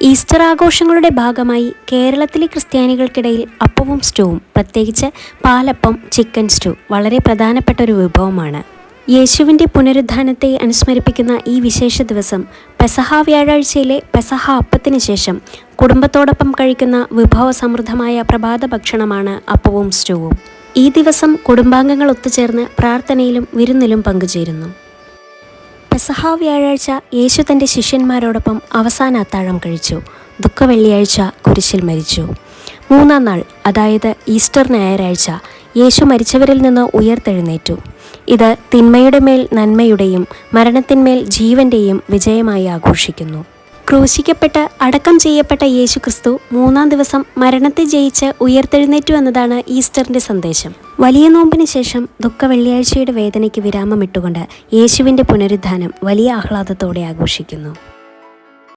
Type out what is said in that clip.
Easter ആഘോഷങ്ങളുടെ ഭാഗമായി കേരളത്തിലെ ക്രിസ്ത്യാനികൾക്കിടയിൽ അപ്പവും സ്റ്റൂവും, പ്രത്യേകിച്ച് പാലപ്പം, ചിക്കൻ സ്റ്റൂ വളരെ പ്രധാനപ്പെട്ട ഒരു വിഭവമാണ്. യേശുവിൻ്റെ പുനരുത്ഥാനത്തെ അനുസ്മരിപ്പിക്കുന്ന ഈ വിശേഷ ദിവസം പെസഹ വ്യാഴാഴ്ചയിലെ പെസഹ അപ്പത്തിന് ശേഷം കുടുംബത്തോടൊപ്പം കഴിക്കുന്ന വിഭവസമൃദ്ധമായ പ്രഭാത ഭക്ഷണമാണ് അപ്പവും സ്റ്റൂവും. ഈ ദിവസം കുടുംബാംഗങ്ങൾ ഒത്തുചേർന്ന് പ്രാർത്ഥനയിലും വിരുന്നിലും പങ്കുചേരുന്നു. പെസഹ വ്യാഴാഴ്ച യേശു തൻ്റെ ശിഷ്യന്മാരോടൊപ്പം അവസാന അത്താഴം കഴിച്ചു. ദുഃഖവെള്ളിയാഴ്ച കുരിശിൽ മരിച്ചു. മൂന്നാം നാൾ, അതായത് ഈസ്റ്റർ ഞായറാഴ്ച, യേശു മരിച്ചവരിൽ നിന്ന് ഉയർത്തെഴുന്നേറ്റു. ഇത് തിന്മയുടെ മേൽ നന്മയുടെയും മരണത്തിന്മേൽ ജീവൻ്റെയും വിജയമായി ആഘോഷിക്കുന്നു. ക്രൂശിക്കപ്പെട്ട് അടക്കം ചെയ്യപ്പെട്ട യേശു ക്രിസ്തു മൂന്നാം ദിവസം മരണത്തെ ജയിച്ച് ഉയർത്തെഴുന്നേറ്റു എന്നതാണ് ഈസ്റ്ററിൻ്റെ സന്ദേശം. വലിയ നോമ്പിന് ശേഷം ദുഃഖവെള്ളിയാഴ്ചയുടെ വേദനയ്ക്ക് വിരാമമിട്ടുകൊണ്ട് യേശുവിൻ്റെ പുനരുത്ഥാനം വലിയ ആഹ്ലാദത്തോടെ ആഘോഷിക്കുന്നു.